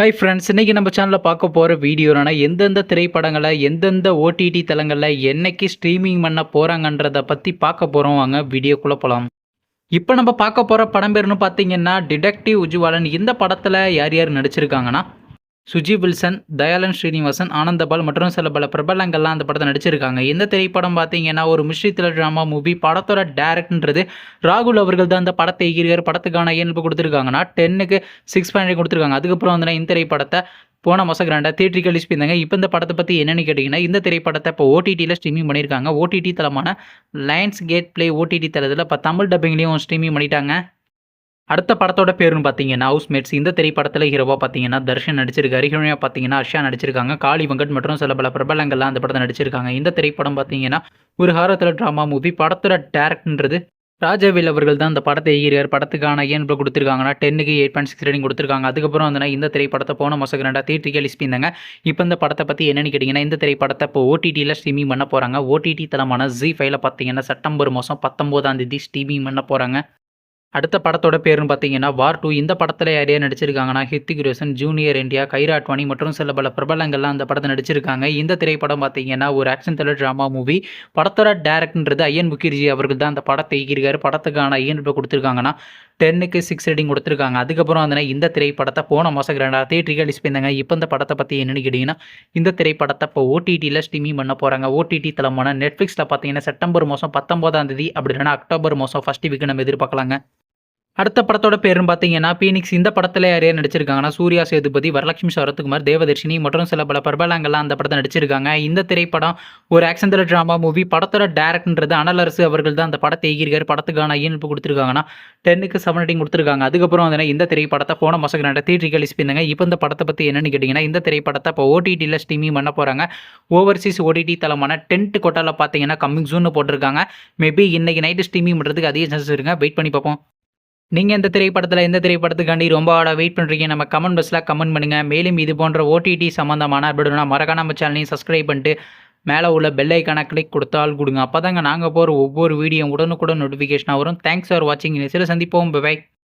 Hi friends, இன்னைக்கு நம்ம சேனலில் பார்க்க போகிற வீடியோனா எந்தெந்த திரைப்படங்களை எந்தெந்த ஓடிடி தளங்களில் என்னைக்கு ஸ்ட்ரீமிங் பண்ண போகிறாங்கன்றத பற்றி பார்க்க போகிறோம். வாங்க வீடியோக்குள்ளே போகலாம். இப்போ நம்ம பார்க்க போகிற படம் பேர்னு பார்த்தீங்கன்னா டிடெக்டிவ் உஜ்வாலன். இந்த படத்தில் யார் யார் நடிச்சிருக்காங்கன்னா சுஜி வில்சன், தயாளன் ஸ்ரீனிவாசன், ஆனந்தபால் மற்றும் சில பல பிரபலங்கள்லாம் அந்த படத்தை நடிச்சிருக்காங்க. இந்த திரைப்படம் பார்த்தீங்கன்னா ஒரு மிஸ்ட்ரி த்ரில்லர் ட்ராமா மூவி. படத்தோட டேரக்டர்ன்றது ராகுல் அவர்கள் தான் அந்த படத்தை இயக்கியிருக்கார். படத்துக்கான இயல்பு கொடுத்துருக்காங்கன்னா 10க்கு 6.5 கொடுத்துருக்காங்க. அதுக்கப்புறம் வந்து இந்த திரைப்படத்தை போன மாதம் கிராண்டாக தியேட்ரிக்கல் ரிலீஸ் பண்ணியிருந்தாங்க. இப்போ இந்த படத்தை பற்றி என்னென்னு கேட்டிங்கன்னா, இந்த திரைப்படத்தை இப்போ ஓடிடியில் ஸ்ட்ரீமிங் பண்ணியிருக்காங்க. ஓடிடி தளமான லயன்ஸ் கேட் ப்ளே ஓடிடி தளத்தில் இப்போ தமிழ் டப்பிங்லேயும் ஸ்ட்ரீமிங் பண்ணிட்டாங்க. அடுத்த படத்தோட பேருன்னு பார்த்தீங்கன்னா ஹவுஸ்மேட்ஸ். இந்த திரைப்படத்தில் ஹீரோவாக பார்த்தீங்கன்னா தர்ஷன் நடிச்சிருக்காரு. ஹீரோயினாக பார்த்தீங்கன்னா அர்ஷா நடிச்சிருக்காங்க. காளி வெங்கட் மற்றும் சில பல பிரபலங்கள்லாம் அந்த படத்தை நடிச்சிருக்காங்க. இந்த திரைப்படம் பார்த்தீங்கன்னா ஒரு ஹாரர் த்ரில்லர் ட்ராமா மூவி. படத்தோட டேரக்டர்ன்றது ராஜவேல் அவர்கள் தான் இந்த படத்தை இயக்கியிருக்கார். படத்துக்கான இயல்பு கொடுத்துருக்காங்கன்னா 10க்கு 8.6 ரேட்டிங் கொடுத்துருக்காங்க. அதுக்கப்புறம் வந்து இந்த திரைப்படத்தை போன மாதம் ரெண்டாக தியேட்ரிக்கல் ரிலீஸ் பண்ணியிருந்தாங்க. இப்போ இந்த படத்தை பற்றி என்னென்னு கேட்டிங்கன்னா, இந்த திரைப்படத்தை இப்போ ஓடிடியில் ஸ்ட்ரீமிங் பண்ண போகிறாங்க. ஓடிடி தளமான ZEE5ல பார்த்தீங்கன்னா செப்டம்பர் மாதம் 19ஆம் ஸ்ட்ரீமிங் பண்ண போகிறாங்க. அடுத்த படத்தோட பேருன்னு பார்த்தீங்கன்னா வார் 2. இந்த படத்தில் யார் யார் நடிச்சிருக்காங்கன்னா ஹித்திக் ரோஷன், ஜூனியர் என்டிஆர், கைரா அட்வானி மற்றும் சில பல பிரபலங்கள்லாம் அந்த படத்தை நடிச்சிருக்காங்க. இந்த திரைப்படம் பார்த்தீங்கன்னா ஒரு ஆக்ஷன் த்ரில்லர் ட்ராமா மூவி. படத்தோட டேரக்டர்ன்றது ஐயன் முகர்ஜி அவர்கள் தான் அந்த படத்தை இயக்கியிருக்காரு. படத்துக்கான ஐயன் கொடுத்துருக்காங்கன்னா 10க்கு 6 ரேட்டிங் கொடுத்துருக்காங்க. அதுக்கப்புறம் வந்து இந்த திரைப்படத்தை போன மாதம் ரெண்டாவது தியேட்டருக்கு ரிலீஸ் பண்ணியிருந்தாங்க. இப்போ இந்த படத்தை பற்றி என்னென்னு கேட்டிங்கன்னா, இந்த திரைப்படத்தை இப்போ ஓடிடியில் ஸ்ட்ரீமிங் பண்ண போகிறாங்க. ஓடிடி தளமான நெட்ஃப்ளிக்ஸில் பார்த்தீங்கன்னா செப்டம்பர் மாதம் 19ஆம் தேதி அப்படி இல்லைன்னா அக்டோபர் மாதம் ஃபர்ஸ்ட் வீக் நம்ம எதிர்பார்க்கலாங்க. அடுத்த படத்தோட பேருன்னு பார்த்தீங்கன்னா பீனிக்ஸ். இந்த படத்தில் யார் யார் நடிச்சிருக்காங்கன்னா சூர்யா சேதுபதி, வரலட்சுமி சரத்குமார், தேவதர்ஷினி மற்றும் சில பல பிரபலங்கள்லாம் அந்த படத்தை நடிச்சிருக்காங்க. இந்த திரைப்படம் ஒரு ஆக்ஷன் த்ரில்லர் ட்ராமா மூவி. படத்தோட டேரக்டர்ன்றது அனலரசு அவர்கள் தான் அந்த படத்தை இயக்கியிருக்காரு. படத்துக்கான இயல்பு கொடுத்துருக்காங்கன்னா 10க்கு 7 ரேட்டிங் கொடுத்துருக்காங்க. அதுக்கப்புறம் வந்து இந்த திரைப்படத்தை போன மாதம் தியேட்டருக்கு ரிலீஸ் பண்ணியிருந்தாங்க. இப்போ இந்த படத்தை பற்றி என்னென்னு கேட்டிங்கன்னா, இந்த திரைப்படத்தை இப்போ ஓடிடியில் ஸ்ட்ரீமிங் பண்ண போகிறாங்க. ஓவர்சீஸ் ஓடிடி தளமான டென்ட் கொட்டாவில் பார்த்தீங்கன்னா கம்மிங் ஜூன்னு போட்டிருக்காங்க. மேபி இன்னைக்கு நைட்டு ஸ்ட்ரீமிங் பண்ணுறதுக்கு அதிக சான்சஸ் இருங்க. வெயிட் பண்ணி பார்ப்போம். நீங்கள் இந்த திரைப்படத்தில் எந்த திரைப்படத்துக்காண்டி ரொம்ப வெயிட் பண்ணுறீங்க? நம்ம கமெண்ட் பாக்ஸில் கமெண்ட் பண்ணுங்கள். மேலும் இது போன்ற ஓடிடி சம்மந்தமான அப்படின்னா மறக்காம நம்ம சேனலையும் சப்ஸ்கிரைப் பண்ணிட்டு மேலே உள்ள பெல் ஐக்கானை கிளிக் கொடுத்தால் கொடுங்க. அப்போ தாங்க நாங்கள் போகிற ஒவ்வொரு வீடியோ உடனுக்குடன் நோட்டிஃபிகேஷனாக வரும். தேங்க்ஸ் ஃபார் வாட்சிங். சில சந்திப்போம். பை.